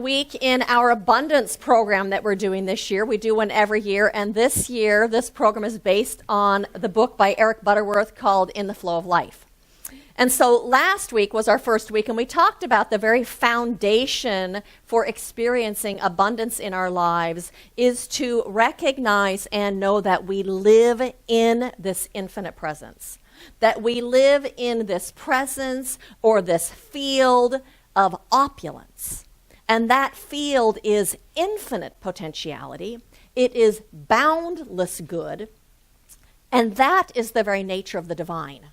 week in our abundance program that we're doing this year. We do one every year, and this year, this program is based on the book by Eric Butterworth called In the Flow of Life. And so last week was our first week, and we talked about the very foundation for experiencing abundance in our lives is to recognize and know that we live in this infinite presence, that we live in this presence or this field of opulence. And that field is infinite potentiality. It is boundless good. And that is the very nature of the divine.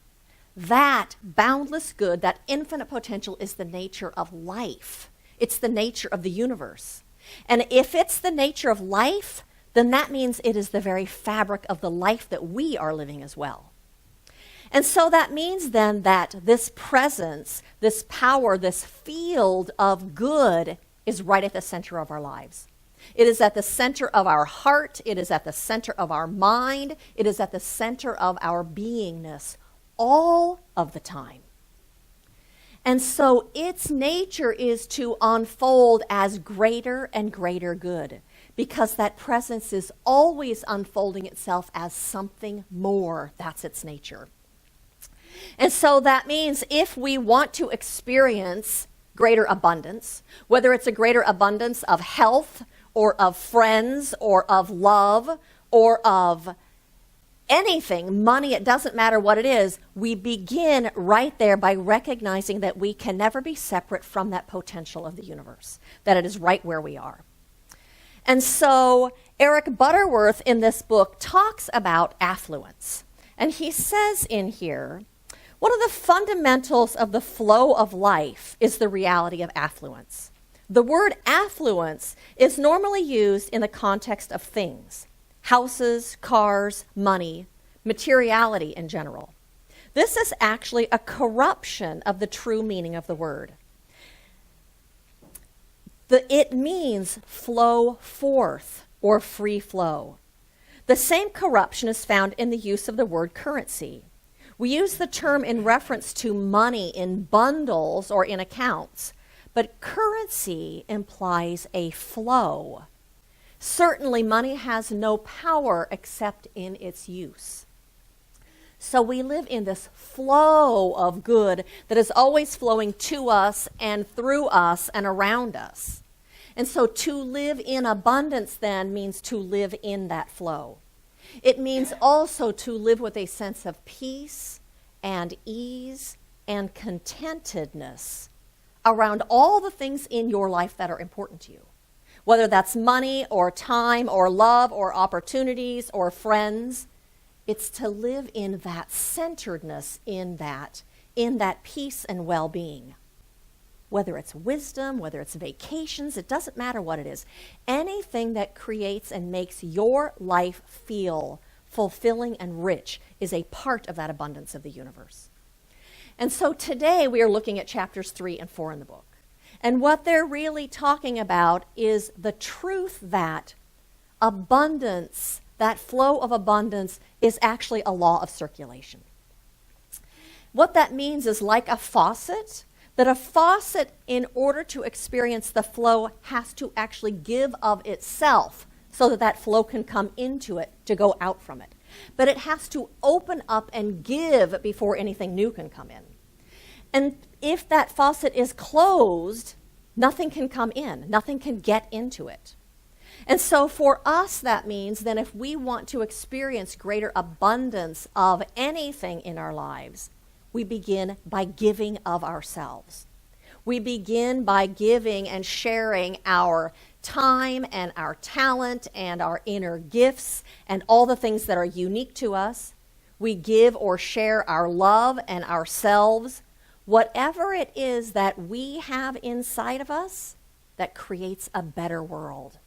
That boundless good, that infinite potential is the nature of life. It's the nature of the universe. And if it's the nature of life, then that means it is the very fabric of the life that we are living as well. And so that means then that this presence, this power, this field of good is right at the center of our lives. It is at the center of our heart. It is at the center of our mind. It is at the center of our beingness all of the time. And so its nature is to unfold as greater and greater good, because that presence is always unfolding itself as something more. That's its nature. And so that means if we want to experience greater abundance, whether it's a greater abundance of health or of friends or of love or of anything, money, it doesn't matter what it is, we begin right there by recognizing that we can never be separate from that potential of the universe, that it is right where we are. And so Eric Butterworth in this book talks about affluence. And he says in here, one of the fundamentals of the flow of life is the reality of affluence. The word affluence is normally used in the context of things, houses, cars, money, materiality in general. This is actually a corruption of the true meaning of the word. It means flow forth or free flow. The same corruption is found in the use of the word currency. We use the term in reference to money in bundles or in accounts, but currency implies a flow. Certainly, money has no power except in its use. So we live in this flow of good that is always flowing to us and through us and around us. And so to live in abundance then means to live in that flow. It means also to live with a sense of peace and ease and contentedness around all the things in your life that are important to you. Whether that's money or time or love or opportunities or friends, it's to live in that centeredness, in that peace and well-being. Whether it's wisdom, whether it's vacations, it doesn't matter what it is. Anything that creates and makes your life feel fulfilling and rich is a part of that abundance of the universe. And so today we are looking at chapters 3 and 4 in the book. And what they're really talking about is the truth that abundance, that flow of abundance, is actually a law of circulation. What that means is like a faucet, that a faucet, in order to experience the flow, has to actually give of itself so that that flow can come into it to go out from it. But it has to open up and give before anything new can come in. And if that faucet is closed, nothing can come in, nothing can get into it. And so for us, that means then if we want to experience greater abundance of anything in our lives, we begin by giving of ourselves. We begin by giving and sharing our time and our talent and our inner gifts and all the things that are unique to us. We give or share our love and ourselves. Whatever it is that we have inside of us that creates a better world.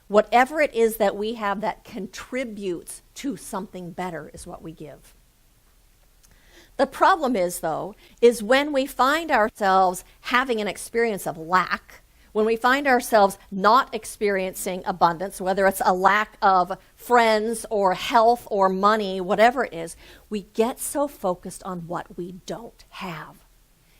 Whatever it is that we have that contributes to something better is what we give. The problem is, though, is when we find ourselves having an experience of lack, when we find ourselves not experiencing abundance, whether it's a lack of friends or health or money, whatever it is, we get so focused on what we don't have.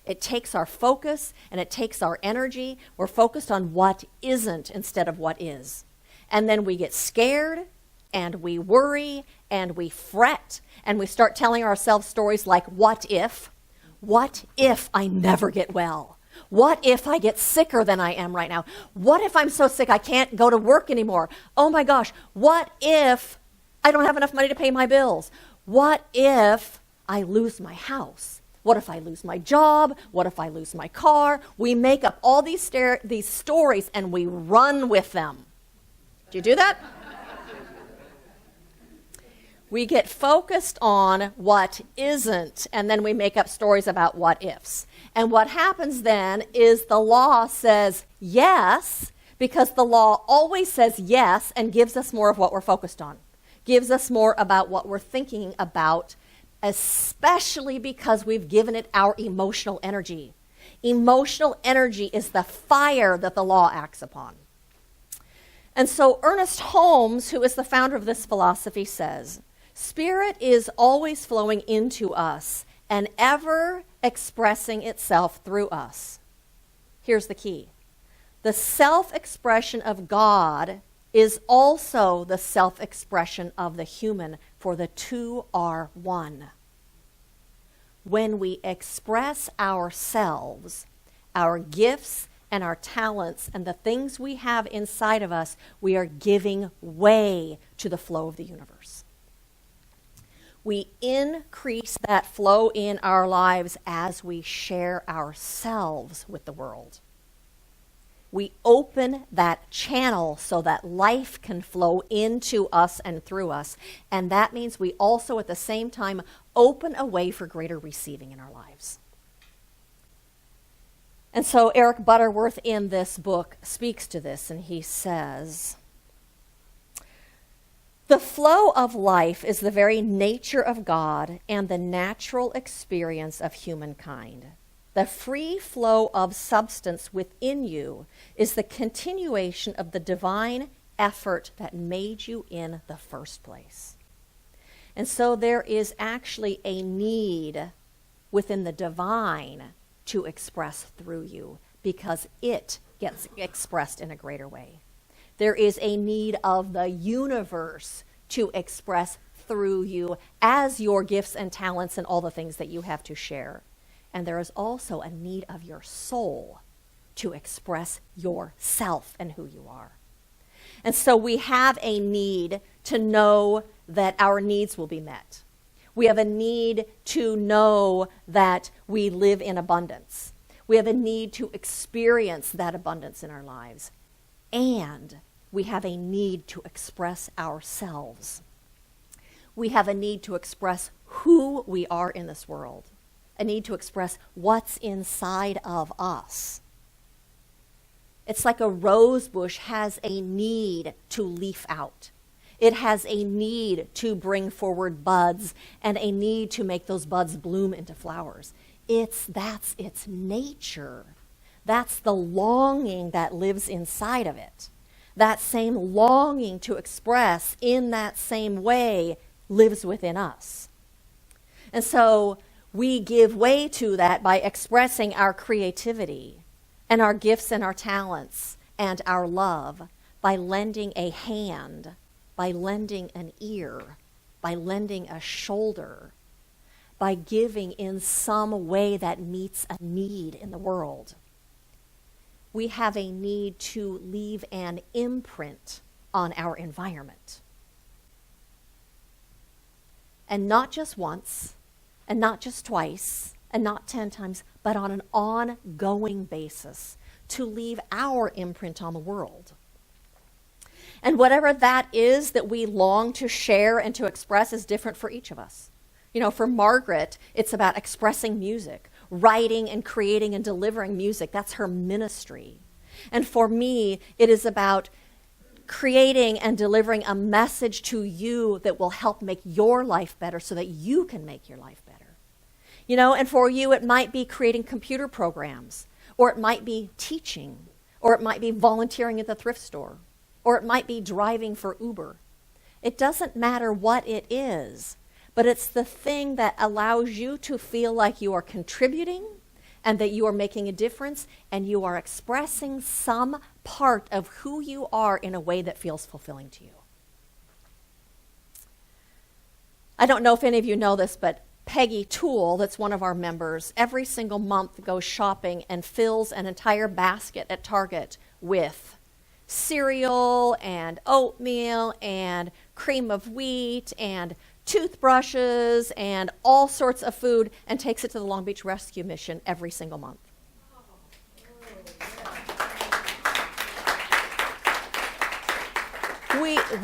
It takes our focus and it takes our energy. We're focused on what isn't instead of what is. And then we get scared and we worry and we fret and we start telling ourselves stories like, what if? What if I never get well? What if I get sicker than I am right now? What if I'm so sick I can't go to work anymore? Oh my gosh, what if I don't have enough money to pay my bills? What if I lose my house? What if I lose my job? What if I lose my car? We make up all these stories and we run with them. Do you do that? We get focused on what isn't, and then we make up stories about what ifs. And what happens then is the law says yes, because the law always says yes and gives us more of what we're focused on, gives us more about what we're thinking about, especially because we've given it our emotional energy. Emotional energy is the fire that the law acts upon. And so Ernest Holmes, who is the founder of this philosophy, says, Spirit is always flowing into us and ever expressing itself through us. Here's the key. The self-expression of God is also the self-expression of the human, for the two are one. When we express ourselves, our gifts and our talents and the things we have inside of us, we are giving way to the flow of the universe. We increase that flow in our lives as we share ourselves with the world. We open that channel so that life can flow into us and through us. And that means we also at the same time open a way for greater receiving in our lives. And so Eric Butterworth in this book speaks to this, and he says, the flow of life is the very nature of God and the natural experience of humankind. The free flow of substance within you is the continuation of the divine effort that made you in the first place. And so there is actually a need within the divine to express through you because it gets expressed in a greater way. There is a need of the universe to express through you as your gifts and talents and all the things that you have to share. And there is also a need of your soul to express yourself and who you are. And so we have a need to know that our needs will be met. We have a need to know that we live in abundance. We have a need to experience that abundance in our lives. And we have a need to express ourselves. We have a need to express who we are in this world. A need to express what's inside of us. It's like a rose bush has a need to leaf out. It has a need to bring forward buds and a need to make those buds bloom into flowers. That's its nature. That's the longing that lives inside of it. That same longing to express in that same way lives within us. And so we give way to that by expressing our creativity and our gifts and our talents and our love by lending a hand, by lending an ear, by lending a shoulder, by giving in some way that meets a need in the world. We have a need to leave an imprint on our environment. And not just once, and not just twice, and not 10 times, but on an ongoing basis to leave our imprint on the world. And whatever that is that we long to share and to express is different for each of us. You know, for Margaret, it's about expressing music, writing and creating and delivering music. That's her ministry. And for me, it is about creating and delivering a message to you that will help make your life better so that you can make your life better. You know, and for you, it might be creating computer programs, or it might be teaching, or it might be volunteering at the thrift store, or it might be driving for Uber. It doesn't matter what it is, but it's the thing that allows you to feel like you are contributing and that you are making a difference and you are expressing some part of who you are in a way that feels fulfilling to you. I don't know if any of you know this, but Peggy Toole, that's one of our members, every single month goes shopping and fills an entire basket at Target with cereal and oatmeal and cream of wheat and toothbrushes and all sorts of food, and takes it to the Long Beach Rescue Mission every single month.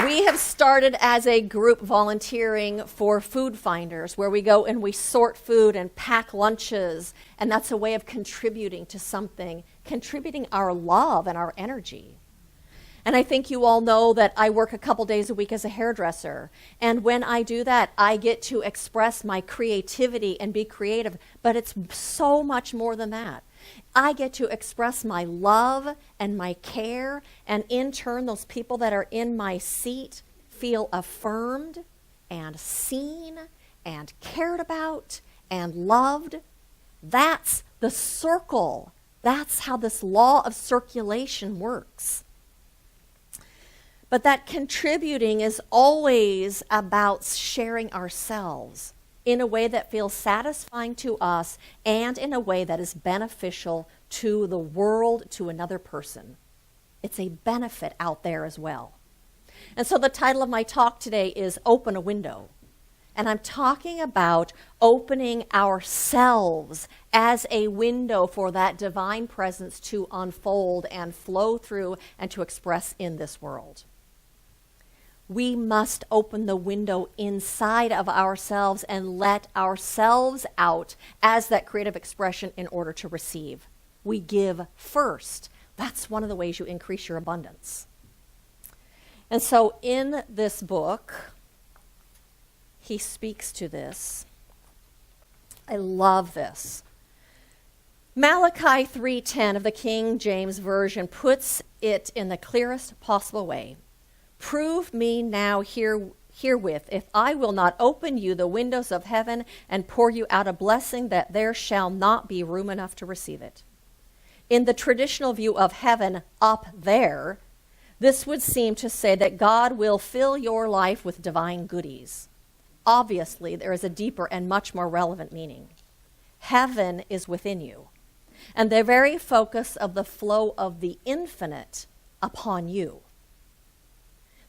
We have started as a group volunteering for Food Finders, where we go and we sort food and pack lunches, and that's a way of contributing to something, contributing our love and our energy. And I think you all know that I work a couple days a week as a hairdresser, and when I do that, I get to express my creativity and be creative, but it's so much more than that. I get to express my love and my care, and in turn, those people that are in my seat feel affirmed and seen and cared about and loved. That's the circle. That's how this law of circulation works. But that contributing is always about sharing ourselves in a way that feels satisfying to us and in a way that is beneficial to the world, to another person. It's a benefit out there as well. And so the title of my talk today is Open a Window. And I'm talking about opening ourselves as a window for that divine presence to unfold and flow through and to express in this world. We must open the window inside of ourselves and let ourselves out as that creative expression in order to receive. We give first. That's one of the ways you increase your abundance. And so in this book, he speaks to this. I love this. Malachi 3:10 of the King James Version puts it in the clearest possible way. Prove me now herewith, if I will not open you the windows of heaven and pour you out a blessing, that there shall not be room enough to receive it. In the traditional view of heaven up there, this would seem to say that God will fill your life with divine goodies. Obviously, there is a deeper and much more relevant meaning. Heaven is within you, and the very focus of the flow of the infinite upon you.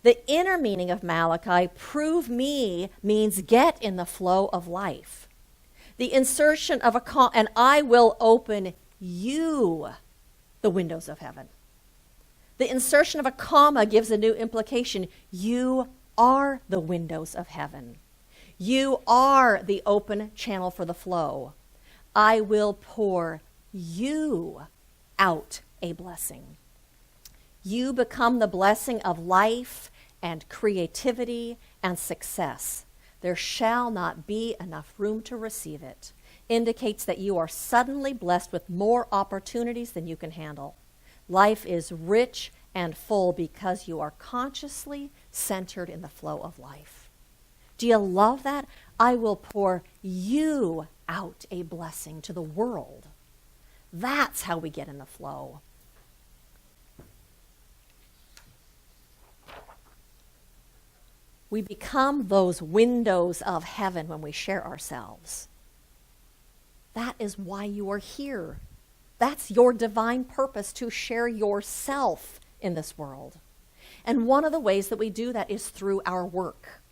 The inner meaning of Malachi, prove me, means get in the flow of life. The insertion of and I will open you the windows of heaven. The insertion of a comma gives a new implication. You are the windows of heaven. You are the open channel for the flow. I will pour you out a blessing. You become the blessing of life and creativity and success. There shall not be enough room to receive it. Indicates that you are suddenly blessed with more opportunities than you can handle. Life is rich and full because you are consciously centered in the flow of life. Do you love that? I will pour you out a blessing to the world. That's how we get in the flow. We become those windows of heaven when we share ourselves. That is why you are here. That's your divine purpose, to share yourself in this world. And one of the ways that we do that is through our work.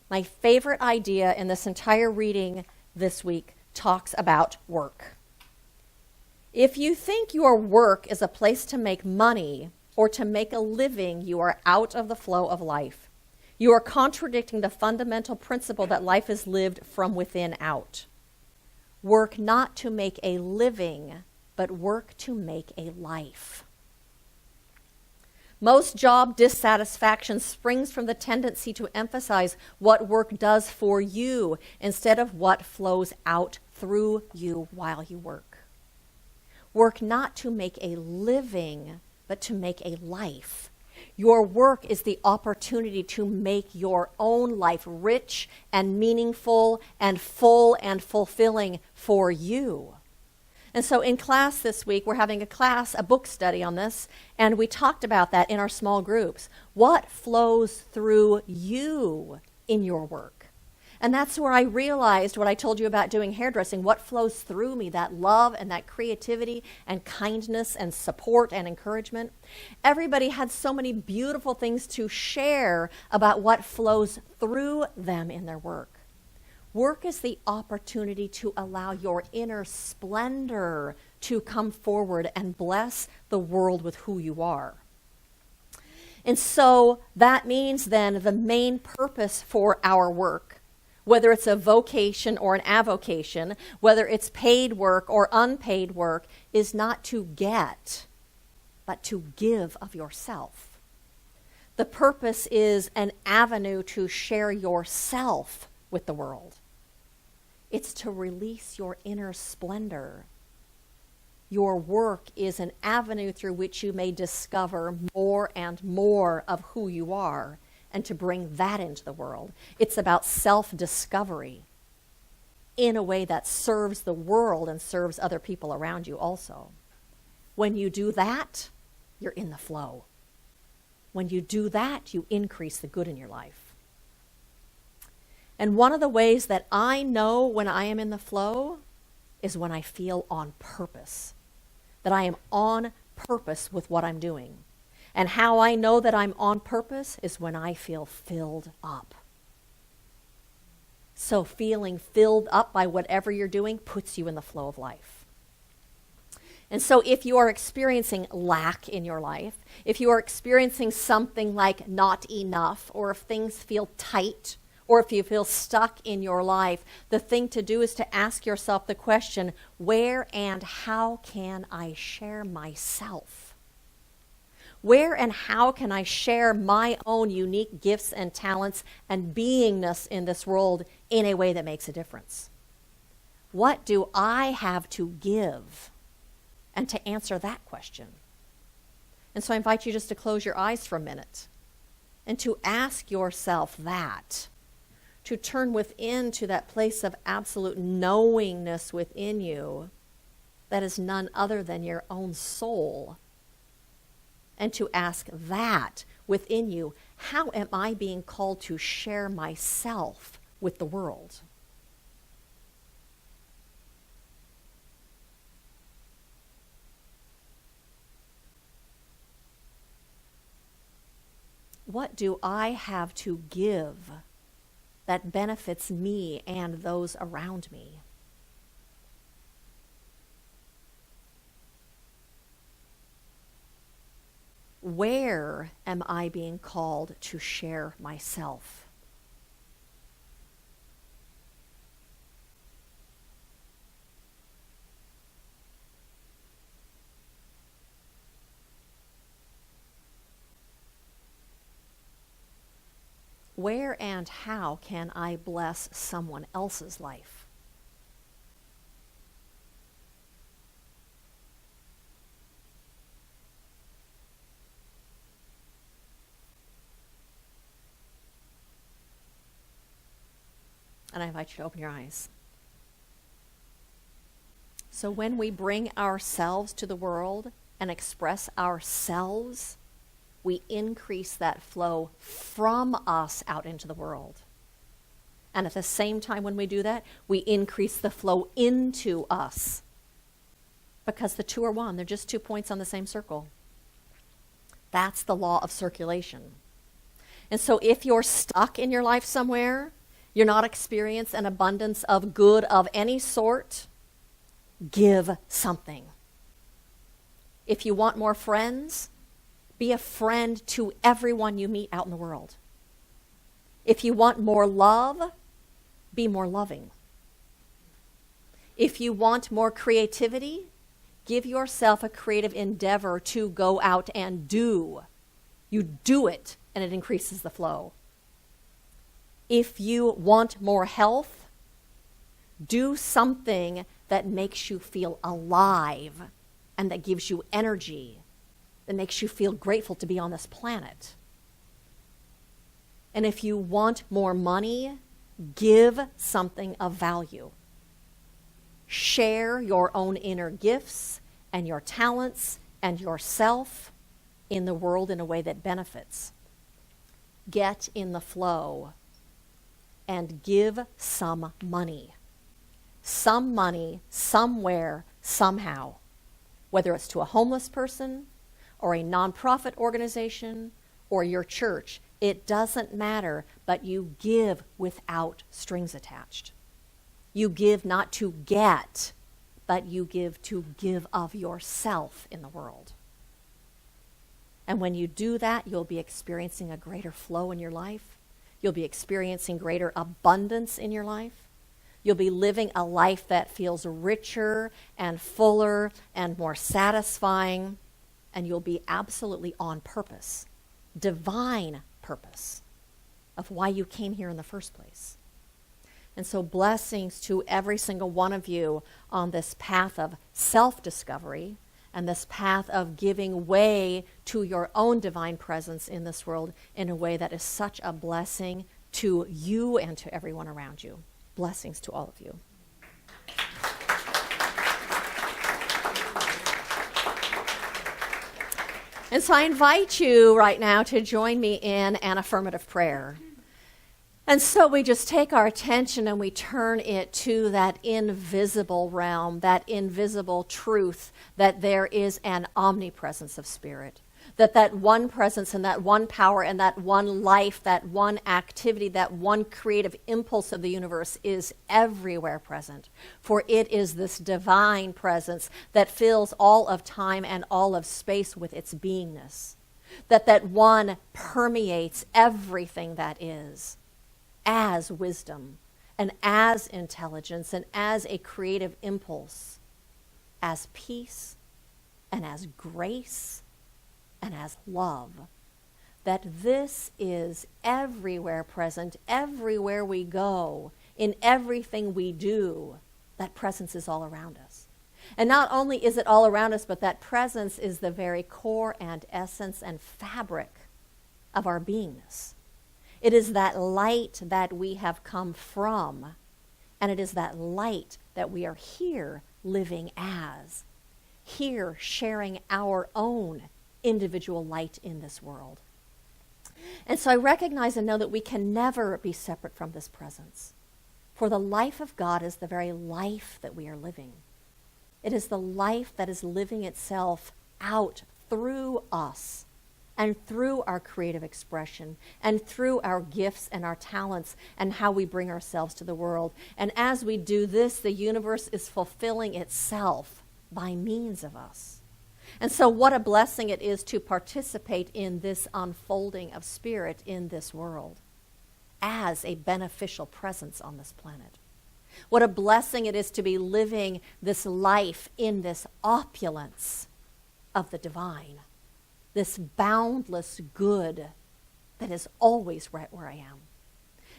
My favorite idea in this entire reading this week talks about work. If you think your work is a place to make money or to make a living, you are out of the flow of life. You are contradicting the fundamental principle that life is lived from within out. Work not to make a living, but work to make a life. Most job dissatisfaction springs from the tendency to emphasize what work does for you instead of what flows out through you while you work. Work not to make a living, but to make a life. Your work is the opportunity to make your own life rich and meaningful and full and fulfilling for you. And so in class this week, we're having a book study on this, and we talked about that in our small groups. What flows through you in your work? And that's where I realized what I told you about doing hairdressing, what flows through me, that love and that creativity and kindness and support and encouragement. Everybody had so many beautiful things to share about what flows through them in their work. Work is the opportunity to allow your inner splendor to come forward and bless the world with who you are. And so that means then the main purpose for our work, whether it's a vocation or an avocation, whether it's paid work or unpaid work, is not to get, but to give of yourself. The purpose is an avenue to share yourself with the world. It's to release your inner splendor. Your work is an avenue through which you may discover more and more of who you are, and to bring that into the world. It's about self-discovery in a way that serves the world and serves other people around you also. When you do that, you're in the flow. When you do that, you increase the good in your life. And one of the ways that I know when I am in the flow is when I feel on purpose, that I am on purpose with what I'm doing. And how I know that I'm on purpose is when I feel filled up. So feeling filled up by whatever you're doing puts you in the flow of life. And so if you are experiencing lack in your life, if you are experiencing something like not enough, or if things feel tight, or if you feel stuck in your life, the thing to do is to ask yourself the question, where and how can I share myself? Where and how can I share my own unique gifts and talents and beingness in this world in a way that makes a difference? What do I have to give? And to answer that question. And so I invite you just to close your eyes for a minute and to ask yourself that, to turn within to that place of absolute knowingness within you that is none other than your own soul. And to ask that within you, how am I being called to share myself with the world? What do I have to give that benefits me and those around me? Where am I being called to share myself? Where and how can I bless someone else's life? And I invite you to open your eyes. So when we bring ourselves to the world and express ourselves, we increase that flow from us out into the world. And at the same time when we do that, we increase the flow into us. Because the two are one. They're just 2 points on the same circle. That's the law of circulation. And so if you're stuck in your life somewhere, you're not experiencing an abundance of good of any sort, give something. If you want more friends, be a friend to everyone you meet out in the world. If you want more love, be more loving. If you want more creativity, give yourself a creative endeavor to go out and do. You do it, and it increases the flow. If you want more health, do something that makes you feel alive and that gives you energy, that makes you feel grateful to be on this planet. And if you want more money, give something of value. share your own inner gifts and your talents and yourself in the world in a way that benefits. Get in the flow and give some money. Some money, somewhere, somehow. Whether it's to a homeless person or a nonprofit organization or your church, it doesn't matter, but you give without strings attached. You give not to get, but you give to give of yourself in the world. And when you do that, you'll be experiencing a greater flow in your life. You'll be experiencing greater abundance in your life. You'll be living a life that feels richer and fuller and more satisfying. And you'll be absolutely on purpose, divine purpose of why you came here in the first place. And so blessings to every single one of you on this path of self-discovery and this path of giving way to your own divine presence in this world in a way that is such a blessing to you and to everyone around you. Blessings to all of you. And so I invite you right now to join me in an affirmative prayer. And so we just take our attention and we turn it to that invisible realm, that invisible truth that there is an omnipresence of spirit, that one presence and that one power and that one life, that one activity, that one creative impulse of the universe is everywhere present. For it is this divine presence that fills all of time and all of space with its beingness, that one permeates everything that is, as wisdom and as intelligence and as a creative impulse, as peace and as grace and as love, that this is everywhere present, everywhere we go, in everything we do, that presence is all around us. And not only is it all around us, but that presence is the very core and essence and fabric of our beingness. It is that light that we have come from, and it is that light that we are here living as, here sharing our own individual light in this world. And so I recognize and know that we can never be separate from this presence. For the life of God is the very life that we are living. It is the life that is living itself out through us and through our creative expression and through our gifts and our talents and how we bring ourselves to the world. And as we do this, the universe is fulfilling itself by means of us. And so what a blessing it is to participate in this unfolding of spirit in this world as a beneficial presence on this planet. What a blessing it is to be living this life in this opulence of the divine, this boundless good that is always right where I am.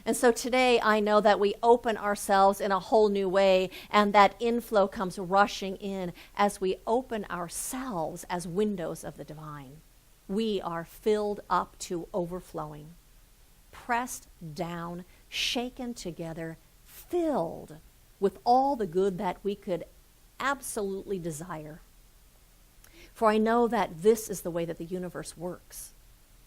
And so today I know that we open ourselves in a whole new way, and that inflow comes rushing in as we open ourselves as windows of the divine. We are filled up to overflowing, pressed down, shaken together, filled with all the good that we could absolutely desire. For I know that this is the way that the universe works.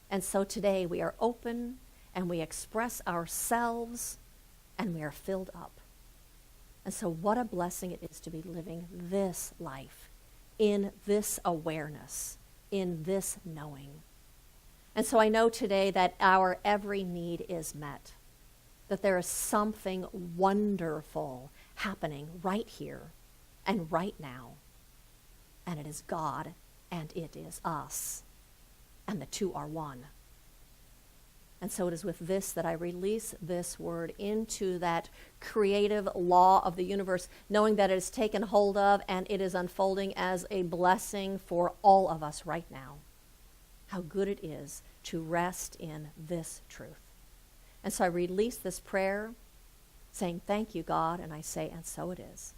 And so today we are open and we express ourselves and we are filled up. And so what a blessing it is to be living this life in this awareness, in this knowing. And so I know today that our every need is met, that there is something wonderful happening right here and right now. And it is God and it is us. And the two are one. And so it is with this that I release this word into that creative law of the universe, knowing that it is taken hold of and it is unfolding as a blessing for all of us right now. How good it is to rest in this truth. And so I release this prayer saying, thank you, God, and I say, and so it is.